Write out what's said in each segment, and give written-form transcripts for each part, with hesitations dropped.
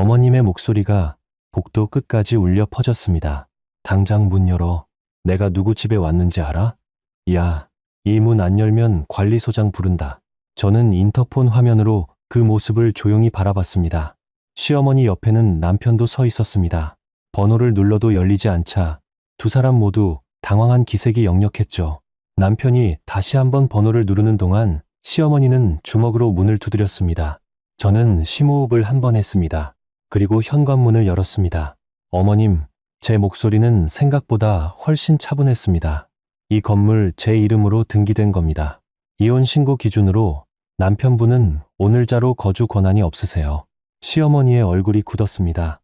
어머님의 목소리가 복도 끝까지 울려 퍼졌습니다. 당장 문 열어. 내가 누구 집에 왔는지 알아? 야, 이 문 안 열면 관리소장 부른다. 저는 인터폰 화면으로 그 모습을 조용히 바라봤습니다. 시어머니 옆에는 남편도 서 있었습니다. 번호를 눌러도 열리지 않자 두 사람 모두 당황한 기색이 역력했죠. 남편이 다시 한번 번호를 누르는 동안 시어머니는 주먹으로 문을 두드렸습니다. 저는 심호흡을 한 번 했습니다. 그리고 현관문을 열었습니다. 어머님, 제 목소리는 생각보다 훨씬 차분했습니다. 이 건물 제 이름으로 등기된 겁니다. 이혼 신고 기준으로 남편분은 오늘자로 거주 권한이 없으세요. 시어머니의 얼굴이 굳었습니다.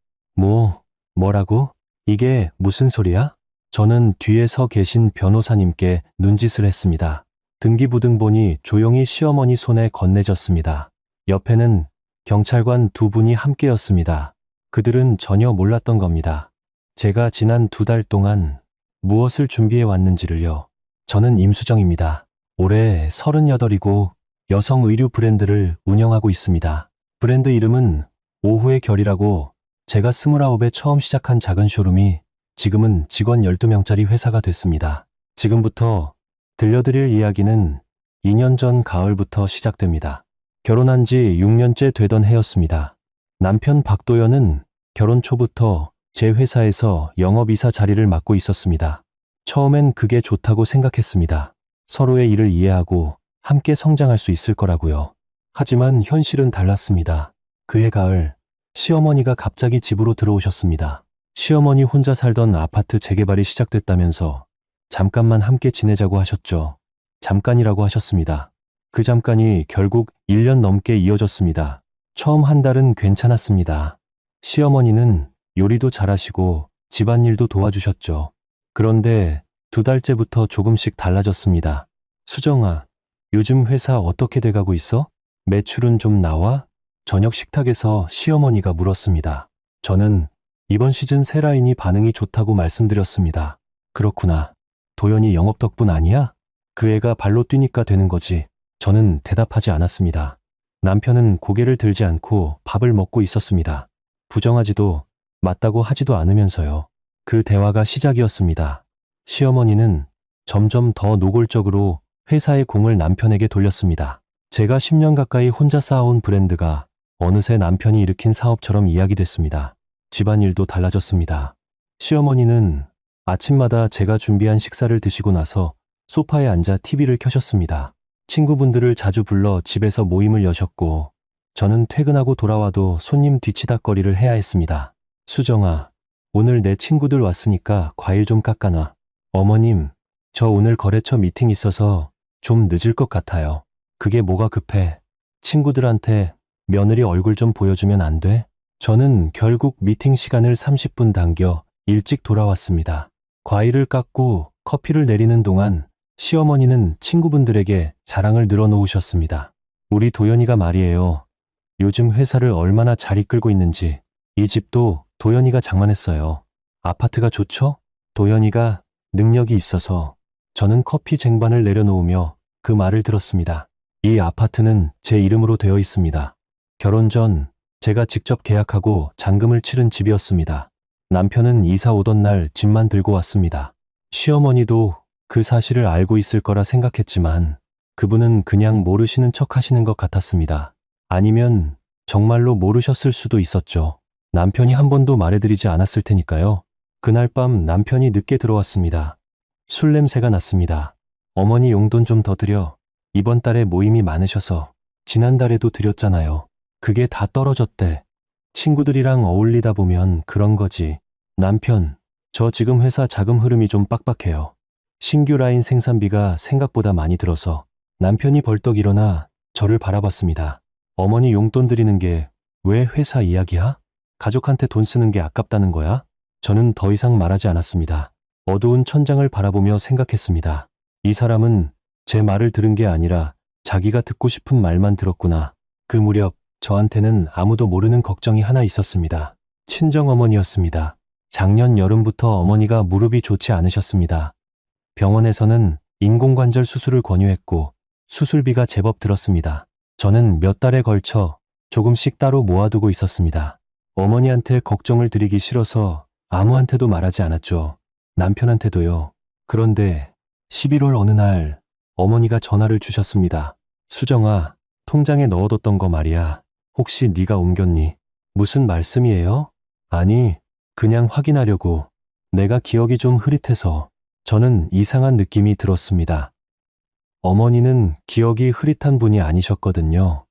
뭐라고? 이게 무슨 소리야? 저는 뒤에 서 계신 변호사님께 눈짓을 했습니다. 등기부등본이 조용히 시어머니 손에 건네졌습니다. 옆에는 경찰관 두 분이 함께였습니다. 그들은 전혀 몰랐던 겁니다. 제가 지난 2달 동안 무엇을 준비해 왔는지를요. 저는 임수정입니다. 올해 38이고 여성 의류 브랜드를 운영하고 있습니다. 브랜드 이름은 오후의 결이라고 제가 29에 처음 시작한 작은 쇼룸이 지금은 직원 12명짜리 회사가 됐습니다. 지금부터 들려드릴 이야기는 2년 전 가을부터 시작됩니다. 결혼한 지 6년째 되던 해였습니다. 남편 박도연은 결혼 초부터 제 회사에서 영업이사 자리를 맡고 있었습니다. 처음엔 그게 좋다고 생각했습니다. 서로의 일을 이해하고 함께 성장할 수 있을 거라고요. 하지만 현실은 달랐습니다. 그해 가을, 시어머니가 갑자기 집으로 들어오셨습니다. 시어머니 혼자 살던 아파트 재개발이 시작됐다면서 잠깐만 함께 지내자고 하셨죠. 잠깐이라고 하셨습니다. 그 잠깐이 결국 1년 넘게 이어졌습니다. 처음 한 달은 괜찮았습니다. 시어머니는 요리도 잘하시고 집안일도 도와주셨죠. 그런데 2달째부터 조금씩 달라졌습니다. 수정아, 요즘 회사 어떻게 돼가고 있어? 매출은 좀 나와? 저녁 식탁에서 시어머니가 물었습니다. 저는 이번 시즌 새 라인이 반응이 좋다고 말씀드렸습니다. 그렇구나. 도연이 영업 덕분 아니야? 그 애가 발로 뛰니까 되는 거지. 저는 대답하지 않았습니다. 남편은 고개를 들지 않고 밥을 먹고 있었습니다. 부정하지도 맞다고 하지도 않으면서요. 그 대화가 시작이었습니다. 시어머니는 점점 더 노골적으로 회사의 공을 남편에게 돌렸습니다. 제가 10년 가까이 혼자 쌓아온 브랜드가 어느새 남편이 일으킨 사업처럼 이야기됐습니다. 집안일도 달라졌습니다. 시어머니는 아침마다 제가 준비한 식사를 드시고 나서 소파에 앉아 TV를 켜셨습니다. 친구분들을 자주 불러 집에서 모임을 여셨고, 저는 퇴근하고 돌아와도 손님 뒤치다꺼리를 해야 했습니다. 수정아, 오늘 내 친구들 왔으니까 과일 좀 깎아놔. 어머님, 저 오늘 거래처 미팅 있어서 좀 늦을 것 같아요. 그게 뭐가 급해? 친구들한테 며느리 얼굴 좀 보여주면 안 돼? 저는 결국 미팅 시간을 30분 당겨 일찍 돌아왔습니다. 과일을 깎고 커피를 내리는 동안 시어머니는 친구분들에게 자랑을 늘어놓으셨습니다. 우리 도연이가 말이에요. 요즘 회사를 얼마나 잘 이끌고 있는지. 이 집도 도연이가 장만했어요. 아파트가 좋죠? 도연이가 능력이 있어서. 저는 커피 쟁반을 내려놓으며 그 말을 들었습니다. 이 아파트는 제 이름으로 되어 있습니다. 결혼 전 제가 직접 계약하고 잔금을 치른 집이었습니다. 남편은 이사 오던 날 집만 들고 왔습니다. 시어머니도 그 사실을 알고 있을 거라 생각했지만 그분은 그냥 모르시는 척 하시는 것 같았습니다. 아니면 정말로 모르셨을 수도 있었죠. 남편이 한 번도 말해드리지 않았을 테니까요. 그날 밤 남편이 늦게 들어왔습니다. 술 냄새가 났습니다. 어머니 용돈 좀 더 드려. 이번 달에 모임이 많으셔서. 지난달에도 드렸잖아요. 그게 다 떨어졌대. 친구들이랑 어울리다 보면 그런 거지. 남편, 저 지금 회사 자금 흐름이 좀 빡빡해요. 신규 라인 생산비가 생각보다 많이 들어서. 남편이 벌떡 일어나 저를 바라봤습니다. 어머니 용돈 드리는 게 왜 회사 이야기야? 가족한테 돈 쓰는 게 아깝다는 거야? 저는 더 이상 말하지 않았습니다. 어두운 천장을 바라보며 생각했습니다. 이 사람은 제 말을 들은 게 아니라 자기가 듣고 싶은 말만 들었구나. 그 무렵 저한테는 아무도 모르는 걱정이 하나 있었습니다. 친정어머니였습니다. 작년 여름부터 어머니가 무릎이 좋지 않으셨습니다. 병원에서는 인공관절 수술을 권유했고 수술비가 제법 들었습니다. 저는 몇 달에 걸쳐 조금씩 따로 모아두고 있었습니다. 어머니한테 걱정을 드리기 싫어서 아무한테도 말하지 않았죠. 남편한테도요. 그런데 11월 어느 날 어머니가 전화를 주셨습니다. 수정아, 통장에 넣어뒀던 거 말이야. 혹시 네가 옮겼니? 무슨 말씀이에요? 아니, 그냥 확인하려고. 내가 기억이 좀 흐릿해서. 저는 이상한 느낌이 들었습니다. 어머니는 기억이 흐릿한 분이 아니셨거든요.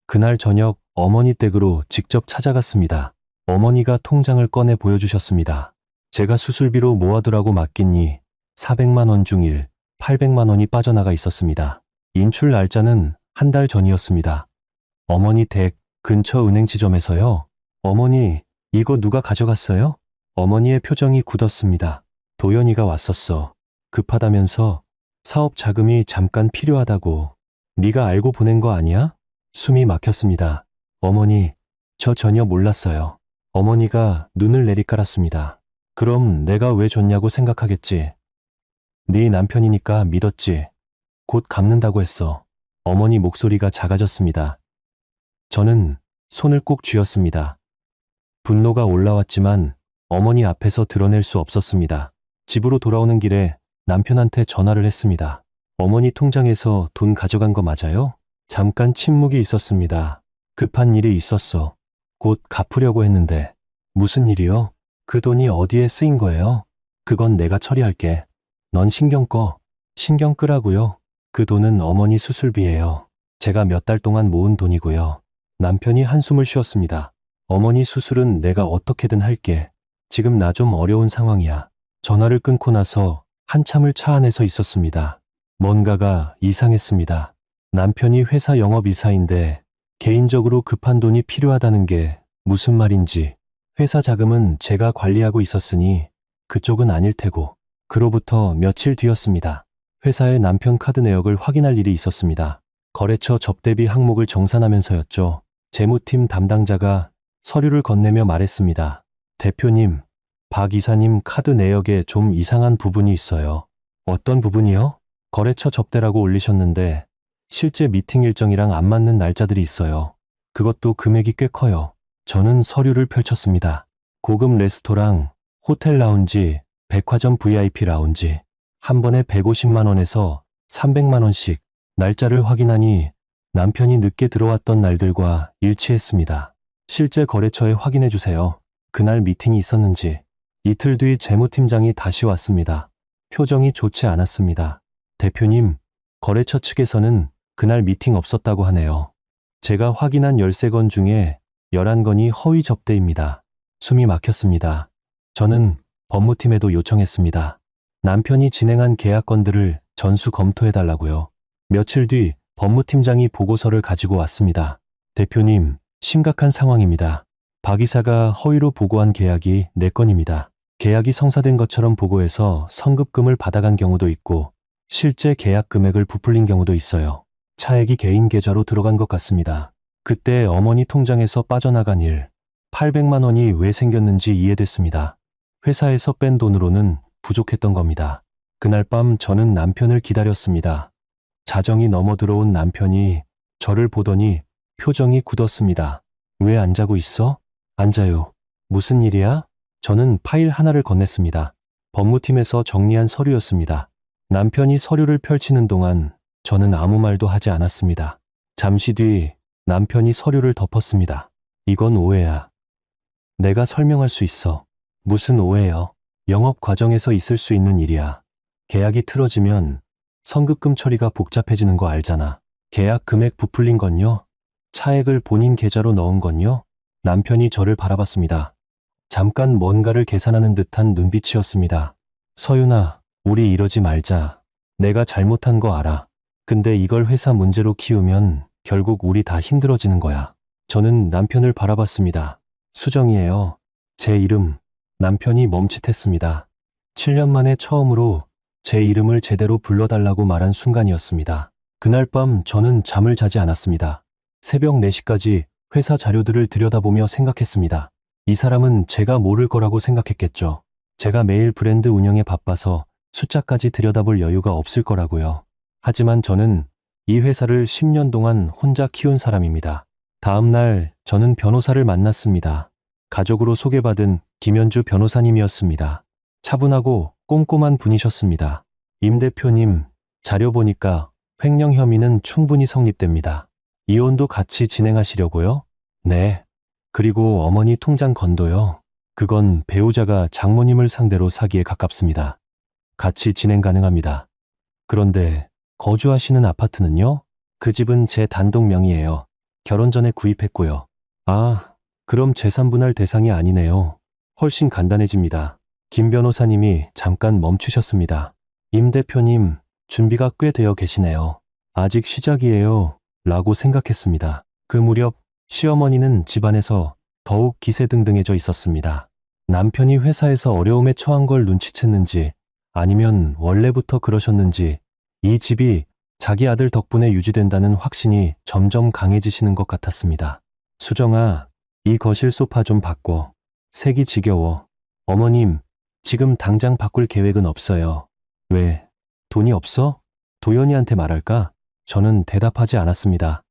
그날 저녁 어머니 댁으로 직접 찾아갔습니다. 어머니가 통장을 꺼내 보여주셨습니다. 제가 수술비로 모아두라고 맡긴니 400만 원 중 800만 원이 빠져나가 있었습니다. 인출 날짜는 한 달 전이었습니다. 어머니 댁 근처 은행 지점에서요. 어머니, 이거 누가 가져갔어요? 어머니의 표정이 굳었습니다. 도연이가 왔었어. 급하다면서 사업 자금이 잠깐 필요하다고. 네가 알고 보낸 거 아니야? 숨이 막혔습니다. 어머니, 저 전혀 몰랐어요. 어머니가 눈을 내리깔았습니다. 그럼 내가 왜 줬냐고 생각하겠지. 네 남편이니까 믿었지. 곧 갚는다고 했어. 어머니 목소리가 작아졌습니다. 저는 손을 꼭 쥐었습니다. 분노가 올라왔지만 어머니 앞에서 드러낼 수 없었습니다. 집으로 돌아오는 길에 남편한테 전화를 했습니다. 어머니 통장에서 돈 가져간 거 맞아요? 잠깐 침묵이 있었습니다. 급한 일이 있었어. 곧 갚으려고 했는데. 무슨 일이요? 그 돈이 어디에 쓰인 거예요? 그건 내가 처리할게. 넌 신경 꺼. 신경 끄라고요. 그 돈은 어머니 수술비예요. 제가 몇 달 동안 모은 돈이고요. 남편이 한숨을 쉬었습니다. 어머니 수술은 내가 어떻게든 할게. 지금 나 좀 어려운 상황이야. 전화를 끊고 나서 한참을 차 안에서 있었습니다. 뭔가가 이상했습니다. 남편이 회사 영업이사인데 개인적으로 급한 돈이 필요하다는 게 무슨 말인지. 회사 자금은 제가 관리하고 있었으니 그쪽은 아닐 테고. 그로부터 며칠 뒤였습니다. 회사의 남편 카드 내역을 확인할 일이 있었습니다. 거래처 접대비 항목을 정산하면서였죠. 재무팀 담당자가 서류를 건네며 말했습니다. 대표님, 박 이사님 카드 내역에 좀 이상한 부분이 있어요. 어떤 부분이요? 거래처 접대라고 올리셨는데 실제 미팅 일정이랑 안 맞는 날짜들이 있어요. 그것도 금액이 꽤 커요. 저는 서류를 펼쳤습니다. 고급 레스토랑, 호텔 라운지, 백화점 VIP 라운지, 한 번에 150만 원에서 300만 원씩. 날짜를 확인하니 남편이 늦게 들어왔던 날들과 일치했습니다. 실제 거래처에 확인해 주세요. 그날 미팅이 있었는지. 이틀 뒤 재무팀장이 다시 왔습니다. 표정이 좋지 않았습니다. 대표님, 거래처 측에서는 그날 미팅 없었다고 하네요. 제가 확인한 13건 중에 11건이 허위 접대입니다. 숨이 막혔습니다. 저는 법무팀에도 요청했습니다. 남편이 진행한 계약건들을 전수 검토해달라고요. 며칠 뒤 법무팀장이 보고서를 가지고 왔습니다. 대표님, 심각한 상황입니다. 박 이사가 허위로 보고한 계약이 4건입니다. 계약이 성사된 것처럼 보고해서 성급금을 받아간 경우도 있고 실제 계약 금액을 부풀린 경우도 있어요. 차액이 개인 계좌로 들어간 것 같습니다. 그때 어머니 통장에서 빠져나간 800만 원이 왜 생겼는지 이해됐습니다. 회사에서 뺀 돈으로는 부족했던 겁니다. 그날 밤 저는 남편을 기다렸습니다. 자정이 넘어 들어온 남편이 저를 보더니 표정이 굳었습니다. 왜 안 자고 있어? 안 자요. 무슨 일이야? 저는 파일 하나를 건넸습니다. 법무팀에서 정리한 서류였습니다. 남편이 서류를 펼치는 동안 저는 아무 말도 하지 않았습니다. 잠시 뒤 남편이 서류를 덮었습니다. 이건 오해야. 내가 설명할 수 있어. 무슨 오해요? 영업 과정에서 있을 수 있는 일이야. 계약이 틀어지면 성급금 처리가 복잡해지는 거 알잖아. 계약 금액 부풀린 건요? 차액을 본인 계좌로 넣은 건요? 남편이 저를 바라봤습니다. 잠깐 뭔가를 계산하는 듯한 눈빛이었습니다. 서윤아, 우리 이러지 말자. 내가 잘못한 거 알아. 근데 이걸 회사 문제로 키우면 결국 우리 다 힘들어지는 거야. 저는 남편을 바라봤습니다. 수정이에요. 제 이름. 남편이 멈칫했습니다. 7년 만에 처음으로 제 이름을 제대로 불러달라고 말한 순간이었습니다. 그날 밤 저는 잠을 자지 않았습니다. 새벽 4시까지 회사 자료들을 들여다보며 생각했습니다. 이 사람은 제가 모를 거라고 생각했겠죠. 제가 매일 브랜드 운영에 바빠서 숫자까지 들여다볼 여유가 없을 거라고요. 하지만 저는 이 회사를 10년 동안 혼자 키운 사람입니다. 다음 날 저는 변호사를 만났습니다. 가족으로 소개받은 김현주 변호사님이었습니다. 차분하고 꼼꼼한 분이셨습니다. 임 대표님, 자료 보니까 횡령 혐의는 충분히 성립됩니다. 이혼도 같이 진행하시려고요? 네. 그리고 어머니 통장 건도요. 그건 배우자가 장모님을 상대로 사기에 가깝습니다. 같이 진행 가능합니다. 그런데 거주하시는 아파트는요? 그 집은 제 단독 명의예요. 결혼 전에 구입했고요. 아, 그럼 재산분할 대상이 아니네요. 훨씬 간단해집니다. 김 변호사님이 잠깐 멈추셨습니다. 임 대표님, 준비가 꽤 되어 계시네요. 아직 시작이에요. 라고 생각했습니다. 그 무렵 시어머니는 집안에서 더욱 기세등등해져 있었습니다. 남편이 회사에서 어려움에 처한 걸 눈치챘는지 아니면 원래부터 그러셨는지 이 집이 자기 아들 덕분에 유지된다는 확신이 점점 강해지시는 것 같았습니다. 수정아, 이 거실 소파 좀 바꿔. 색이 지겨워. 어머님, 지금 당장 바꿀 계획은 없어요. 왜? 돈이 없어? 도연이한테 말할까? 저는 대답하지 않았습니다.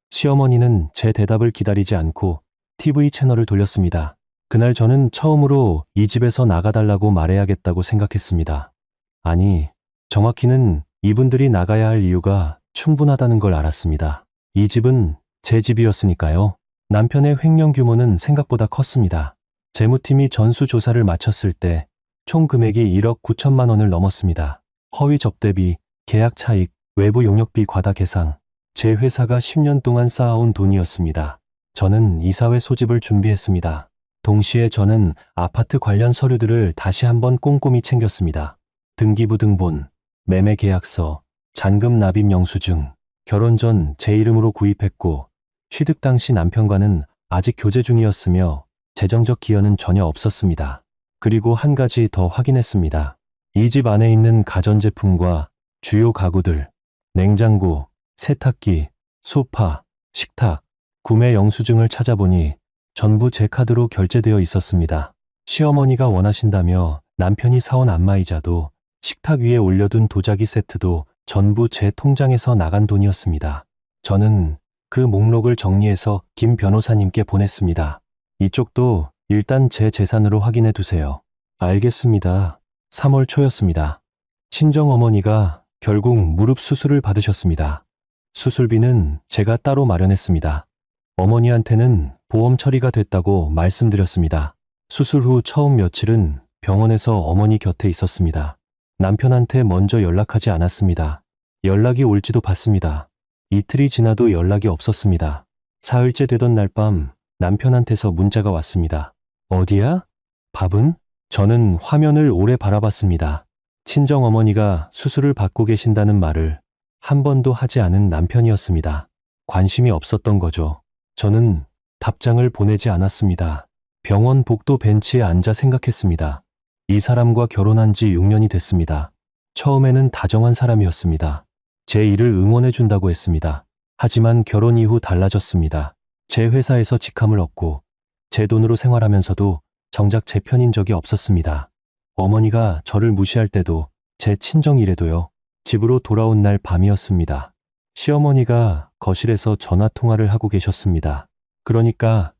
시어머니는 제 대답을 기다리지 않고 TV 채널을 돌렸습니다. 그날 저는 처음으로 이 집에서 나가달라고 말해야겠다고 생각했습니다. 아니, 정확히는 이분들이 나가야 할 이유가 충분하다는 걸 알았습니다. 이 집은 제 집이었으니까요. 남편의 횡령 규모는 생각보다 컸습니다. 재무팀이 전수조사를 마쳤을 때 총 금액이 1억 9천만 원을 넘었습니다. 허위 접대비, 계약 차익, 외부 용역비 과다 계상, 제 회사가 10년 동안 쌓아온 돈이었습니다. 저는 이사회 소집을 준비했습니다. 동시에 저는 아파트 관련 서류들을 다시 한번 꼼꼼히 챙겼습니다. 등기부 등본, 매매 계약서, 잔금 납입 영수증, 결혼 전 제 이름으로 구입했고 취득 당시 남편과는 아직 교제 중이었으며 재정적 기여는 전혀 없었습니다. 그리고 한 가지 더 확인했습니다. 이 집 안에 있는 가전제품과 주요 가구들, 냉장고, 세탁기, 소파, 식탁, 구매 영수증을 찾아보니 전부 제 카드로 결제되어 있었습니다. 시어머니가 원하신다며 남편이 사온 안마의자도 식탁 위에 올려둔 도자기 세트도 전부 제 통장에서 나간 돈이었습니다. 저는 그 목록을 정리해서 김 변호사님께 보냈습니다. 이쪽도 일단 제 재산으로 확인해 두세요. 알겠습니다. 3월 초였습니다. 친정어머니가 결국 무릎 수술을 받으셨습니다. 수술비는 제가 따로 마련했습니다. 어머니한테는 보험 처리가 됐다고 말씀드렸습니다. 수술 후 처음 며칠은 병원에서 어머니 곁에 있었습니다. 남편한테 먼저 연락하지 않았습니다. 연락이 올지도 봤습니다. 이틀이 지나도 연락이 없었습니다. 사흘째 되던 날 밤 남편한테서 문자가 왔습니다. 어디야? 밥은? 저는 화면을 오래 바라봤습니다. 친정어머니가 수술을 받고 계신다는 말을 한 번도 하지 않은 남편이었습니다. 관심이 없었던 거죠. 저는 답장을 보내지 않았습니다. 병원 복도 벤치에 앉아 생각했습니다. 이 사람과 결혼한 지 6년이 됐습니다. 처음에는 다정한 사람이었습니다. 제 일을 응원해 준다고 했습니다. 하지만 결혼 이후 달라졌습니다. 제 회사에서 직함을 얻고 제 돈으로 생활하면서도 정작 제 편인 적이 없었습니다. 어머니가 저를 무시할 때도 제 친정일에도요. 집으로 돌아온 날 밤이었습니다. 시어머니가 거실에서 전화 통화를 하고 계셨습니다. 그러니까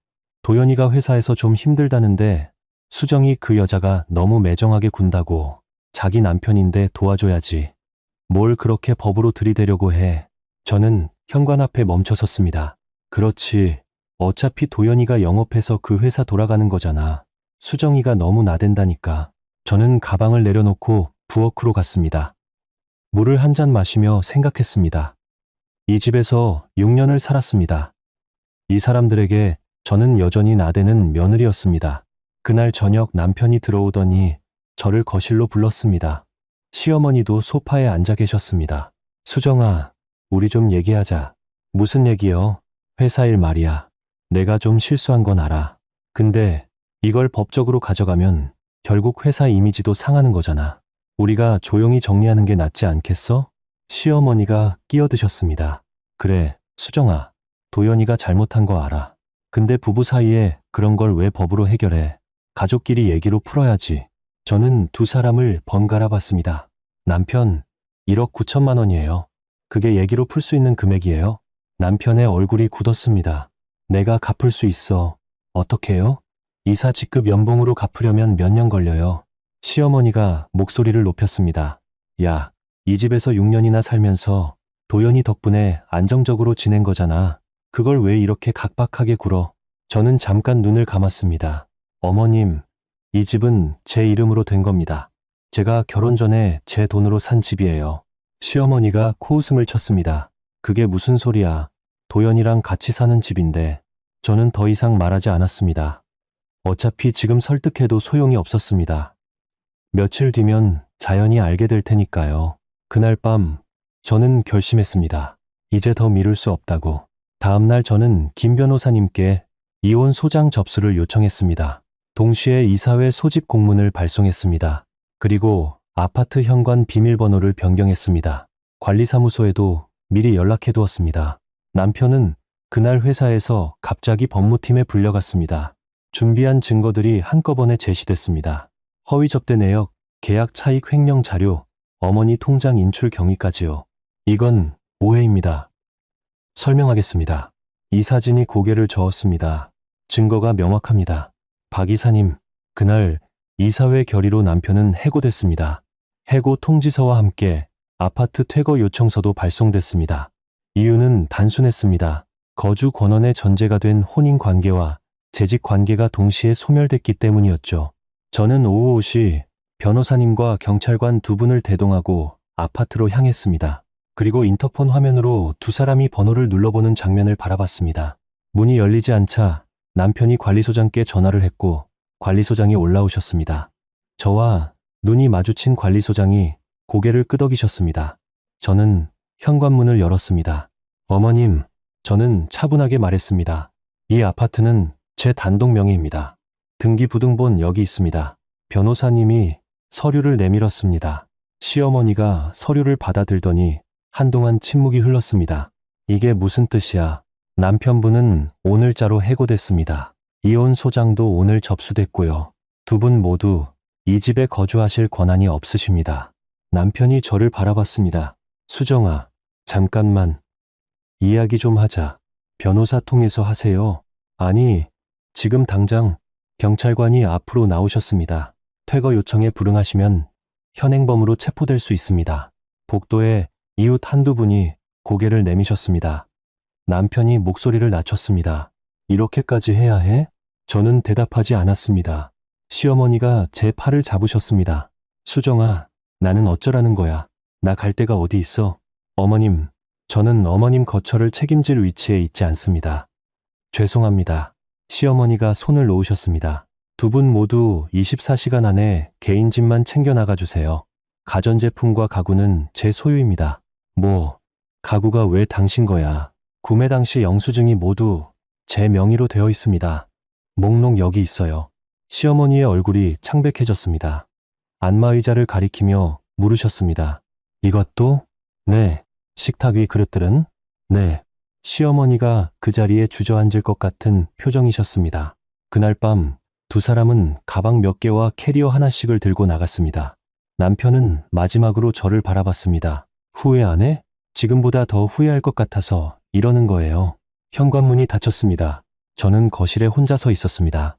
도연이가 회사에서 좀 힘들다는데 수정이 그 여자가 너무 매정하게 군다고 자기 남편인데 도와줘야지. 뭘 그렇게 법으로 들이대려고 해. 저는 현관 앞에 멈춰 섰습니다. 그렇지. 어차피 도연이가 영업해서 그 회사 돌아가는 거잖아. 수정이가 너무 나댄다니까. 저는 가방을 내려놓고 부엌으로 갔습니다. 물을 한 잔 마시며 생각했습니다. 이 집에서 6년을 살았습니다. 이 사람들에게 저는 여전히 나대는 며느리였습니다. 그날 저녁 남편이 들어오더니 저를 거실로 불렀습니다. 시어머니도 소파에 앉아 계셨습니다. 수정아, 우리 좀 얘기하자. 무슨 얘기요? 회사 일 말이야. 내가 좀 실수한 건 알아. 근데 이걸 법적으로 가져가면 결국 회사 이미지도 상하는 거잖아. 우리가 조용히 정리하는 게 낫지 않겠어? 시어머니가 끼어드셨습니다. 그래, 수정아. 도연이가 잘못한 거 알아. 근데 부부 사이에 그런 걸 왜 법으로 해결해? 가족끼리 얘기로 풀어야지. 저는 두 사람을 번갈아 봤습니다. 남편, 1억 9천만 원이에요. 그게 얘기로 풀 수 있는 금액이에요? 남편의 얼굴이 굳었습니다. 내가 갚을 수 있어. 어떻게 해요? 이사 직급 연봉으로 갚으려면 몇 년 걸려요. 시어머니가 목소리를 높였습니다. 야, 이 집에서 6년이나 살면서 도연이 덕분에 안정적으로 지낸 거잖아. 그걸 왜 이렇게 각박하게 굴어? 저는 잠깐 눈을 감았습니다. 어머님, 이 집은 제 이름으로 된 겁니다. 제가 결혼 전에 제 돈으로 산 집이에요. 시어머니가 코웃음을 쳤습니다. 그게 무슨 소리야. 도연이랑 같이 사는 집인데. 저는 더 이상 말하지 않았습니다. 어차피 지금 설득해도 소용이 없었습니다. 며칠 뒤면 자연히 알게 될 테니까요. 그날 밤 저는 결심했습니다. 이제 더 미룰 수 없다고. 다음날 저는 김 변호사님께 이혼 소장 접수를 요청했습니다. 동시에 이사회 소집 공문을 발송했습니다. 그리고 아파트 현관 비밀번호를 변경했습니다. 관리사무소에도 미리 연락해 두었습니다. 남편은 그날 회사에서 갑자기 법무팀에 불려갔습니다. 준비한 증거들이 한꺼번에 제시됐습니다. 허위 접대 내역, 계약 차익 횡령 자료, 어머니 통장 인출 경위까지요. 이건 오해입니다. 설명하겠습니다. 이 사진이 고개를 저었습니다. 증거가 명확합니다. 박 이사님, 그날 이사회 결의로 남편은 해고됐습니다. 해고 통지서와 함께 아파트 퇴거 요청서도 발송됐습니다. 이유는 단순했습니다. 거주 권한의 전제가 된 혼인 관계와 재직 관계가 동시에 소멸됐기 때문이었죠. 저는 오후 5시 변호사님과 경찰관 두 분을 대동하고 아파트로 향했습니다. 그리고 인터폰 화면으로 두 사람이 번호를 눌러보는 장면을 바라봤습니다. 문이 열리지 않자 남편이 관리소장께 전화를 했고 관리소장이 올라오셨습니다. 저와 눈이 마주친 관리소장이 고개를 끄덕이셨습니다. 저는 현관문을 열었습니다. 어머님, 저는 차분하게 말했습니다. 이 아파트는 제 단독 명의입니다. 등기부등본 여기 있습니다. 변호사님이 서류를 내밀었습니다. 시어머니가 서류를 받아들더니 한동안 침묵이 흘렀습니다. 이게 무슨 뜻이야? 남편분은 오늘자로 해고됐습니다. 이혼 소장도 오늘 접수됐고요. 두 분 모두 이 집에 거주하실 권한이 없으십니다. 남편이 저를 바라봤습니다. 수정아, 잠깐만. 이야기 좀 하자. 변호사 통해서 하세요. 아니, 지금 당장 경찰관이 앞으로 나오셨습니다. 퇴거 요청에 불응하시면 현행범으로 체포될 수 있습니다. 복도에 이웃 한두 분이 고개를 내미셨습니다. 남편이 목소리를 낮췄습니다. 이렇게까지 해야 해? 저는 대답하지 않았습니다. 시어머니가 제 팔을 잡으셨습니다. 수정아, 나는 어쩌라는 거야. 나 갈 데가 어디 있어? 어머님, 저는 어머님 거처를 책임질 위치에 있지 않습니다. 죄송합니다. 시어머니가 손을 놓으셨습니다. 두 분 모두 24시간 안에 개인 집만 챙겨 나가주세요. 가전제품과 가구는 제 소유입니다. 뭐, 가구가 왜 당신 거야? 구매 당시 영수증이 모두 제 명의로 되어 있습니다. 목록 여기 있어요. 시어머니의 얼굴이 창백해졌습니다. 안마의자를 가리키며 물으셨습니다. 이것도? 네. 식탁 위 그릇들은? 네. 시어머니가 그 자리에 주저앉을 것 같은 표정이셨습니다. 그날 밤 두 사람은 가방 몇 개와 캐리어 하나씩을 들고 나갔습니다. 남편은 마지막으로 저를 바라봤습니다. 후회 안 해? 지금보다 더 후회할 것 같아서 이러는 거예요. 현관문이 닫혔습니다. 저는 거실에 혼자 서 있었습니다.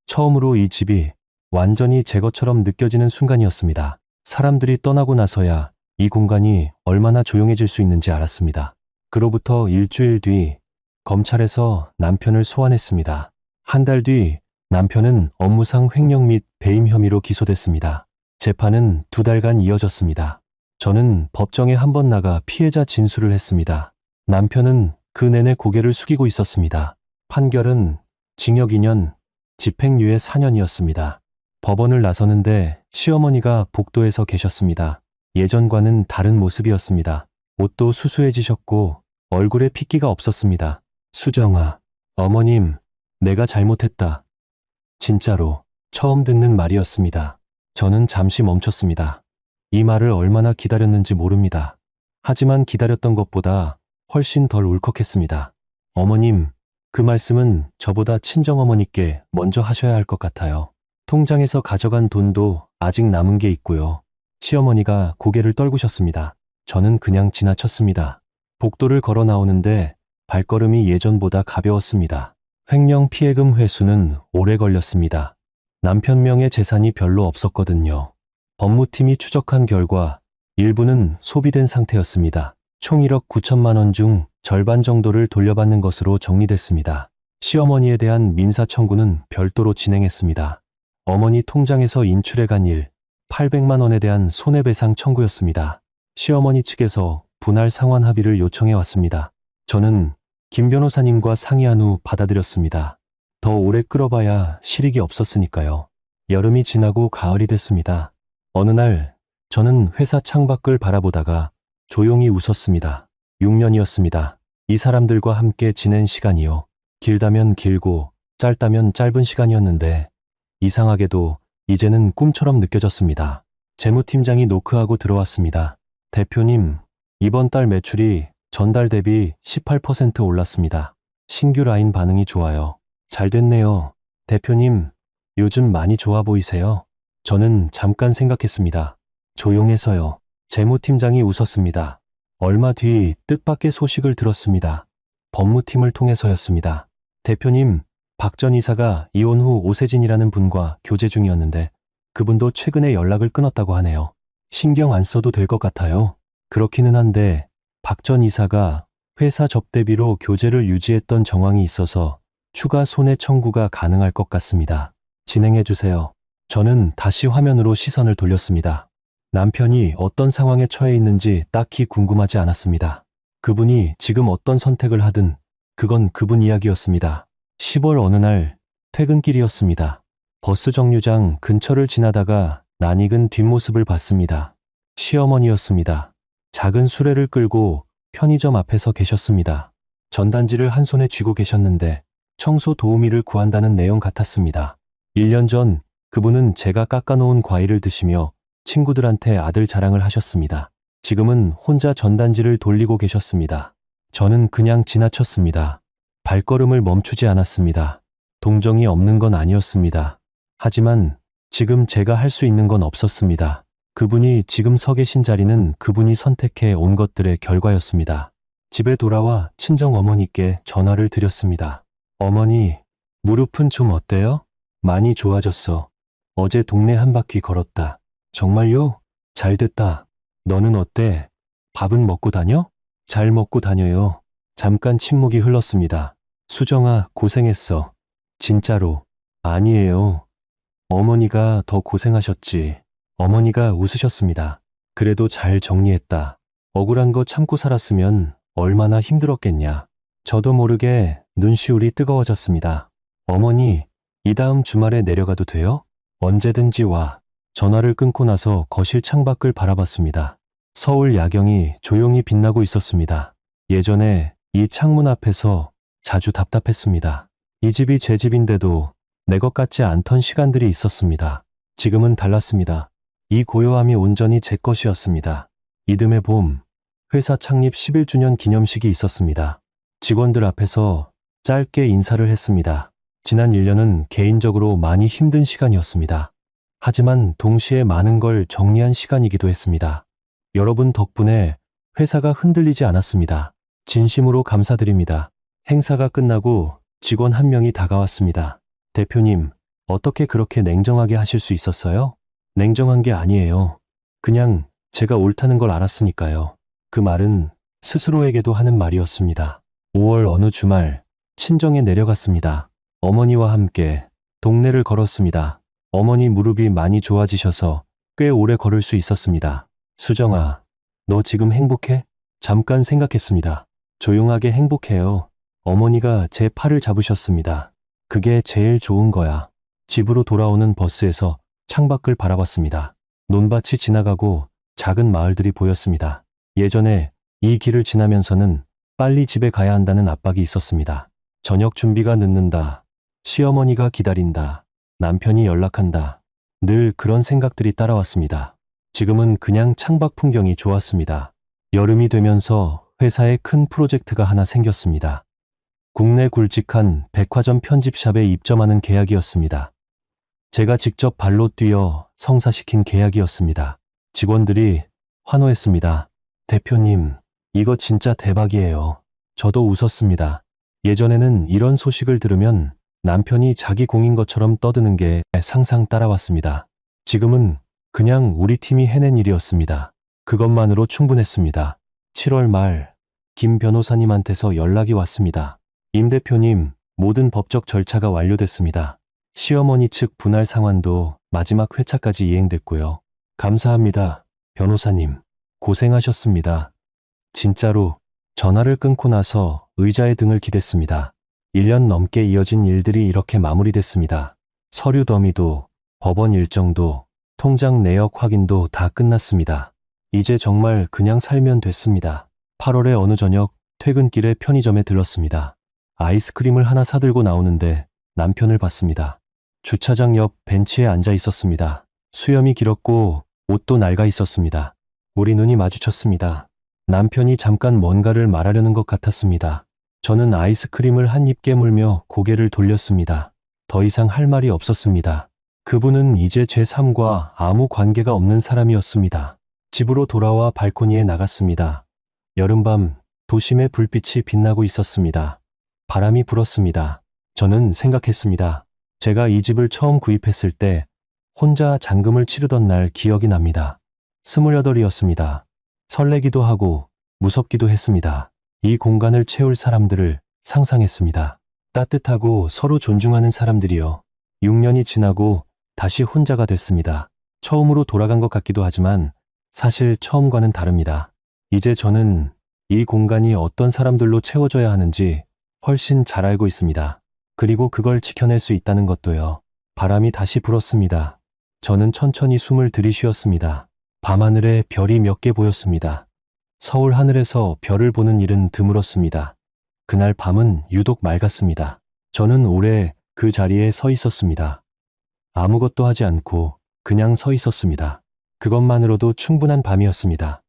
처음으로 이 집이 완전히 제 것처럼 느껴지는 순간이었습니다. 사람들이 떠나고 나서야 이 공간이 얼마나 조용해질 수 있는지 알았습니다. 그로부터 일주일 뒤 검찰에서 남편을 소환했습니다. 한 달 뒤 남편은 업무상 횡령 및 배임 혐의로 기소됐습니다. 재판은 2달간 이어졌습니다. 저는 법정에 한 번 나가 피해자 진술을 했습니다. 남편은 그 내내 고개를 숙이고 있었습니다. 판결은 징역 2년, 집행유예 4년이었습니다. 법원을 나서는데 시어머니가 복도에서 계셨습니다. 예전과는 다른 모습이었습니다. 옷도 수수해지셨고 얼굴에 핏기가 없었습니다. 수정아, 어머님, 내가 잘못했다. 진짜로 처음 듣는 말이었습니다. 저는 잠시 멈췄습니다. 이 말을 얼마나 기다렸는지 모릅니다. 하지만 기다렸던 것보다 훨씬 덜 울컥했습니다. 어머님, 그 말씀은 저보다 친정어머니께 먼저 하셔야 할 것 같아요. 통장에서 가져간 돈도 아직 남은 게 있고요. 시어머니가 고개를 떨구셨습니다. 저는 그냥 지나쳤습니다. 복도를 걸어 나오는데 발걸음이 예전보다 가벼웠습니다. 횡령 피해금 회수는 오래 걸렸습니다. 남편 명의 재산이 별로 없었거든요. 법무팀이 추적한 결과 일부는 소비된 상태였습니다. 총 1억 9천만 원 중 절반 정도를 돌려받는 것으로 정리됐습니다. 시어머니에 대한 민사 청구는 별도로 진행했습니다. 어머니 통장에서 인출해 간 800만 원에 대한 손해배상 청구였습니다. 시어머니 측에서 분할 상환 합의를 요청해 왔습니다. 저는 김 변호사님과 상의한 후 받아들였습니다. 더 오래 끌어봐야 실익이 없었으니까요. 여름이 지나고 가을이 됐습니다. 어느 날 저는 회사 창밖을 바라보다가 조용히 웃었습니다. 6년이었습니다. 이 사람들과 함께 지낸 시간이요. 길다면 길고 짧다면 짧은 시간이었는데 이상하게도 이제는 꿈처럼 느껴졌습니다. 재무팀장이 노크하고 들어왔습니다. 대표님, 이번 달 매출이 전달 대비 18% 올랐습니다. 신규 라인 반응이 좋아요. 잘 됐네요. 대표님, 요즘 많이 좋아 보이세요? 저는 잠깐 생각했습니다. 조용해서요. 재무팀장이 웃었습니다. 얼마 뒤 뜻밖의 소식을 들었습니다. 법무팀을 통해서였습니다. 대표님, 박 전 이사가 이혼 후 오세진이라는 분과 교제 중이었는데 그분도 최근에 연락을 끊었다고 하네요. 신경 안 써도 될 것 같아요. 그렇기는 한데 박 전 이사가 회사 접대비로 교제를 유지했던 정황이 있어서 추가 손해 청구가 가능할 것 같습니다. 진행해 주세요. 저는 다시 화면으로 시선을 돌렸습니다. 남편이 어떤 상황에 처해 있는지 딱히 궁금하지 않았습니다. 그분이 지금 어떤 선택을 하든 그건 그분 이야기였습니다. 10월 어느 날 퇴근길이었습니다. 버스 정류장 근처를 지나다가 낯익은 뒷모습을 봤습니다. 시어머니였습니다. 작은 수레를 끌고 편의점 앞에 서 계셨습니다. 전단지를 한 손에 쥐고 계셨는데 청소 도우미를 구한다는 내용 같았습니다. 1년 전 그분은 제가 깎아놓은 과일을 드시며 친구들한테 아들 자랑을 하셨습니다. 지금은 혼자 전단지를 돌리고 계셨습니다. 저는 그냥 지나쳤습니다. 발걸음을 멈추지 않았습니다. 동정이 없는 건 아니었습니다. 하지만 지금 제가 할 수 있는 건 없었습니다. 그분이 지금 서 계신 자리는 그분이 선택해 온 것들의 결과였습니다. 집에 돌아와 친정 어머니께 전화를 드렸습니다. 어머니, 무릎은 좀 어때요? 많이 좋아졌어. 어제 동네 한 바퀴 걸었다. 정말요? 잘 됐다. 너는 어때? 밥은 먹고 다녀? 잘 먹고 다녀요. 잠깐 침묵이 흘렀습니다. 수정아, 고생했어. 진짜로. 아니에요. 어머니가 더 고생하셨지. 어머니가 웃으셨습니다. 그래도 잘 정리했다. 억울한 거 참고 살았으면 얼마나 힘들었겠냐. 저도 모르게 눈시울이 뜨거워졌습니다. 어머니, 이 다음 주말에 내려가도 돼요? 언제든지 와. 전화를 끊고 나서 거실 창밖을 바라봤습니다. 서울 야경이 조용히 빛나고 있었습니다. 예전에 이 창문 앞에서 자주 답답했습니다. 이 집이 제 집인데도 내 것 같지 않던 시간들이 있었습니다. 지금은 달랐습니다. 이 고요함이 온전히 제 것이었습니다. 이듬해 봄, 회사 창립 11주년 기념식이 있었습니다. 직원들 앞에서 짧게 인사를 했습니다. 지난 1년은 개인적으로 많이 힘든 시간이었습니다. 하지만 동시에 많은 걸 정리한 시간이기도 했습니다. 여러분 덕분에 회사가 흔들리지 않았습니다. 진심으로 감사드립니다. 행사가 끝나고 직원 한 명이 다가왔습니다. 대표님, 어떻게 그렇게 냉정하게 하실 수 있었어요? 냉정한 게 아니에요. 그냥 제가 옳다는 걸 알았으니까요. 그 말은 스스로에게도 하는 말이었습니다. 5월 어느 주말, 친정에 내려갔습니다. 어머니와 함께 동네를 걸었습니다. 어머니 무릎이 많이 좋아지셔서 꽤 오래 걸을 수 있었습니다. 수정아, 너 지금 행복해? 잠깐 생각했습니다. 조용하게 행복해요. 어머니가 제 팔을 잡으셨습니다. 그게 제일 좋은 거야. 집으로 돌아오는 버스에서 창밖을 바라봤습니다. 논밭이 지나가고 작은 마을들이 보였습니다. 예전에 이 길을 지나면서는 빨리 집에 가야 한다는 압박이 있었습니다. 저녁 준비가 늦는다. 시어머니가 기다린다. 남편이 연락한다. 늘 그런 생각들이 따라왔습니다. 지금은 그냥 창밖 풍경이 좋았습니다. 여름이 되면서 회사에 큰 프로젝트가 하나 생겼습니다. 국내 굵직한 백화점 편집샵에 입점하는 계약이었습니다. 제가 직접 발로 뛰어 성사시킨 계약이었습니다. 직원들이 환호했습니다. 대표님, 이거 진짜 대박이에요. 저도 웃었습니다. 예전에는 이런 소식을 들으면 남편이 자기 공인 것처럼 떠드는 게 상상 따라왔습니다. 지금은 그냥 우리 팀이 해낸 일이었습니다. 그것만으로 충분했습니다. 7월 말 김 변호사님한테서 연락이 왔습니다. 임 대표님, 모든 법적 절차가 완료됐습니다. 시어머니 측 분할 상환도 마지막 회차까지 이행됐고요. 감사합니다, 변호사님. 고생하셨습니다. 진짜로 전화를 끊고 나서 의자에 등을 기댔습니다. 1년 넘게 이어진 일들이 이렇게 마무리됐습니다. 서류 더미도, 법원 일정도, 통장 내역 확인도 다 끝났습니다. 이제 정말 그냥 살면 됐습니다. 8월의 어느 저녁 퇴근길에 편의점에 들렀습니다. 아이스크림을 하나 사들고 나오는데 남편을 봤습니다. 주차장 옆 벤치에 앉아 있었습니다. 수염이 길었고 옷도 낡아 있었습니다. 우리 눈이 마주쳤습니다. 남편이 잠깐 뭔가를 말하려는 것 같았습니다. 저는 아이스크림을 한 입 깨물며 고개를 돌렸습니다. 더 이상 할 말이 없었습니다. 그분은 이제 제 삶과 아무 관계가 없는 사람이었습니다. 집으로 돌아와 발코니에 나갔습니다. 여름밤 도심의 불빛이 빛나고 있었습니다. 바람이 불었습니다. 저는 생각했습니다. 제가 이 집을 처음 구입했을 때 혼자 잔금을 치르던 날 기억이 납니다. 28이었습니다. 설레기도 하고 무섭기도 했습니다. 이 공간을 채울 사람들을 상상했습니다. 따뜻하고 서로 존중하는 사람들이요. 6년이 지나고 다시 혼자가 됐습니다. 처음으로 돌아간 것 같기도 하지만 사실 처음과는 다릅니다. 이제 저는 이 공간이 어떤 사람들로 채워져야 하는지 훨씬 잘 알고 있습니다. 그리고 그걸 지켜낼 수 있다는 것도요. 바람이 다시 불었습니다. 저는 천천히 숨을 들이쉬었습니다. 밤하늘에 별이 몇 개 보였습니다. 서울 하늘에서 별을 보는 일은 드물었습니다. 그날 밤은 유독 맑았습니다. 저는 오래 그 자리에 서 있었습니다. 아무것도 하지 않고 그냥 서 있었습니다. 그것만으로도 충분한 밤이었습니다.